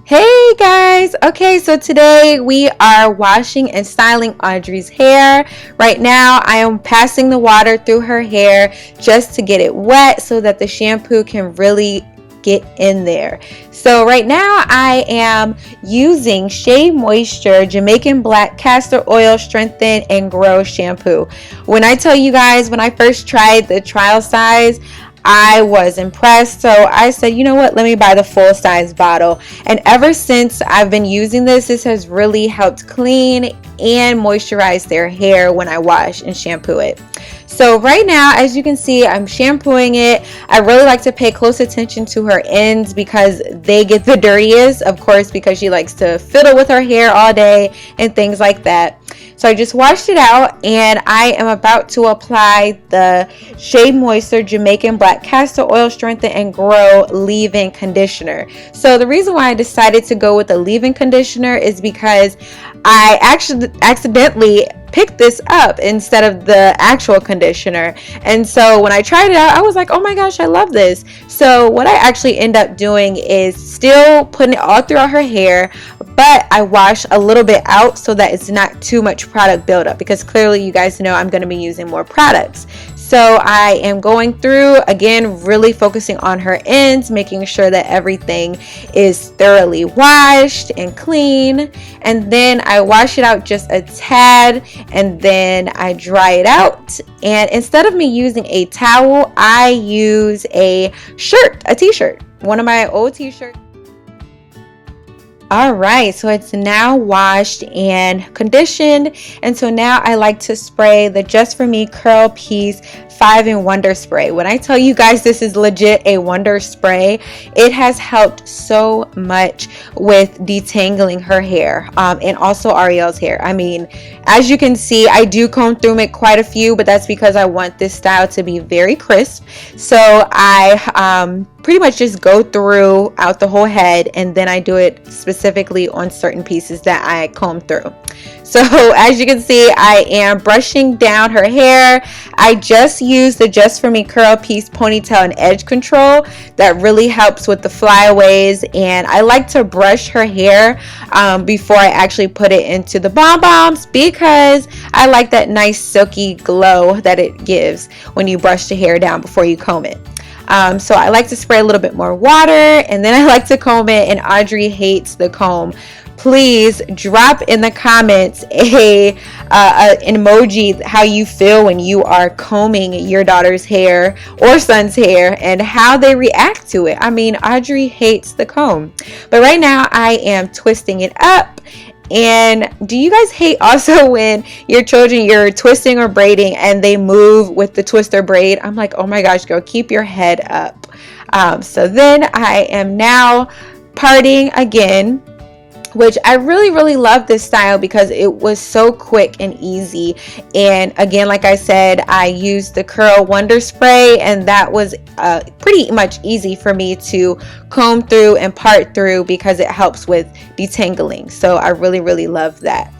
Hey guys! Okay, so today we are washing and styling Audrey's hair. Right now I am passing the water through her hair just to get it wet so that the shampoo can really get in there. So right now I am using Shea Moisture Jamaican Black Castor Oil Strengthen and Grow Shampoo. When I tell you guys, when I first tried the trial size, I was impressed, so I said, you know what, let me buy the full size bottle. And ever since I've been using this has really helped clean and moisturize their hair when I wash and shampoo it. So right now, as you can see, I'm shampooing it. I really like to pay close attention to her ends because they get the dirtiest, of course, because she likes to fiddle with her hair all day and things like that. So I just washed it out and I am about to apply the Shea Moisture Jamaican Black Castor Oil Strengthen and Grow Leave-In Conditioner. So the reason why I decided to go with the leave-in conditioner is because I actually accidentally picked this up instead of the actual conditioner, and so when I tried it out I was like, oh my gosh, I love this. So what I actually end up doing is still putting it all throughout her hair, but I wash a little bit out so that it's not too much product buildup, because clearly you guys know I'm going to be using more products. So I am going through again, really focusing on her ends, making sure that everything is thoroughly washed and clean, and then I wash it out just a tad and then I dry it out. And instead of me using a towel, I use a t-shirt, one of my old t-shirts. Alright, so it's now washed and conditioned, and so now I like to spray the Just For Me Curl Piece 5-in Wonder Spray. When I tell you guys this is legit a wonder spray, it has helped so much with detangling her hair and also Ariel's hair. I mean, as you can see, I do comb through it quite a few, but that's because I want this style to be very crisp. So I pretty much just go throughout the whole head, and then I do it specifically on certain pieces that I comb through. So as you can see, I am brushing down her hair. I just used the Just For Me Curl Piece Ponytail and Edge Control. That really helps with the flyaways, and I like to brush her hair before I actually put it into the bombs, because I like that nice silky glow that it gives when you brush the hair down before you comb it. So I like to spray a little bit more water, and then I like to comb it, and Audrey hates the comb. Please drop in the comments an emoji how you feel when you are combing your daughter's hair or son's hair and how they react to it. I mean, Audrey hates the comb. But right now I am twisting it up. And do you guys hate also when your children, you're twisting or braiding and they move with the twister braid? I'm like, oh my gosh, girl, keep your head up. So then I am now parting again, which I really love this style because it was so quick and easy. And again, like I said, I used the Curl Wonder Spray, and that was pretty much easy for me to comb through and part through because it helps with detangling. So I really love that.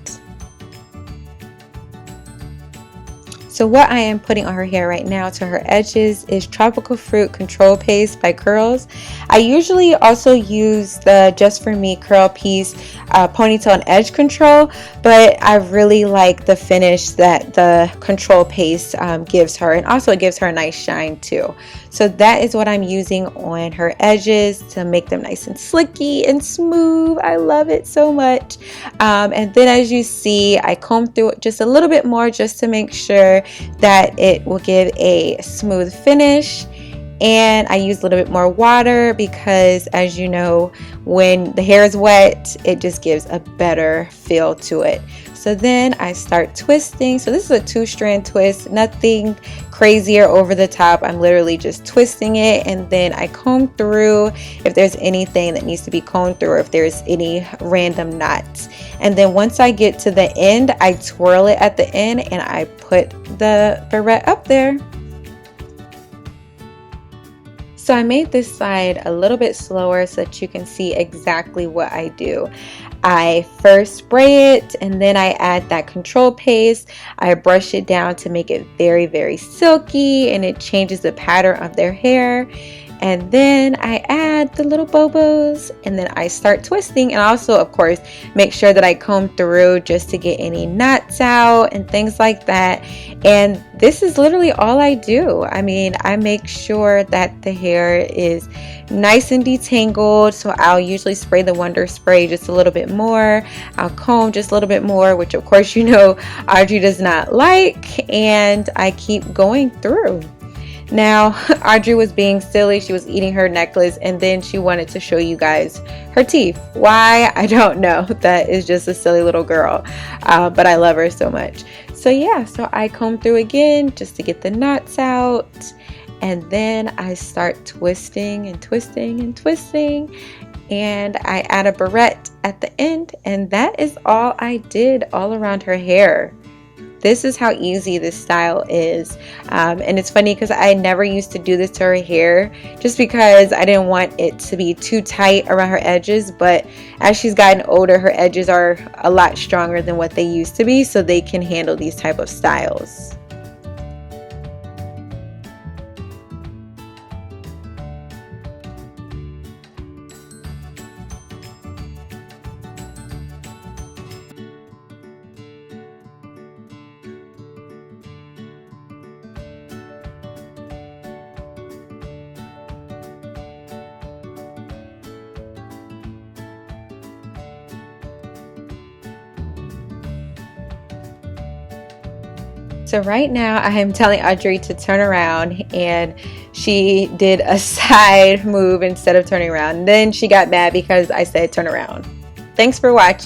So what I am putting on her hair right now to her edges is Tropical Fruit Control Paste by Curls. I usually also use the Just For Me Curl Piece Ponytail and Edge Control, but I really like the finish that the control paste gives her, and also it gives her a nice shine too. So that is what I'm using on her edges to make them nice and slicky and smooth. I love it so much. And then as you see, I comb through it just a little bit more just to make sure that it will give a smooth finish. And I use a little bit more water because, as you know, when the hair is wet, it just gives a better feel to it. So then I start twisting. So this is a 2-strand twist, nothing crazy or over the top. I'm literally just twisting it, and then I comb through if there's anything that needs to be combed through, or if there's any random knots. And then once I get to the end, I twirl it at the end and I put the barrette up there. So I made this side a little bit slower so that you can see exactly what I do. I first spray it, and then I add that control paste. I brush it down to make it very silky, and it changes the pattern of their hair. And then I add the little bobos, and then I start twisting, and also of course make sure that I comb through just to get any knots out and things like that. And this is literally all I do. I mean, I make sure that the hair is nice and detangled, so I'll usually spray the Wonder Spray just a little bit more. I'll comb just a little bit more, which of course you know Audrey does not like, and I keep going through. Now, Audrey was being silly. She was eating her necklace, and then she wanted to show you guys her teeth. Why? I don't know. That is just a silly little girl, but I love her so much. So yeah, so I comb through again just to get the knots out, and then I start twisting and twisting and twisting, and I add a barrette at the end, and that is all I did all around her hair. This is how easy this style is. And it's funny because I never used to do this to her hair just because I didn't want it to be too tight around her edges, but as she's gotten older, her edges are a lot stronger than what they used to be, so they can handle these type of styles. So right now I am telling Audrey to turn around, and she did a side move instead of turning around. And then she got mad because I said turn around. Thanks for watching.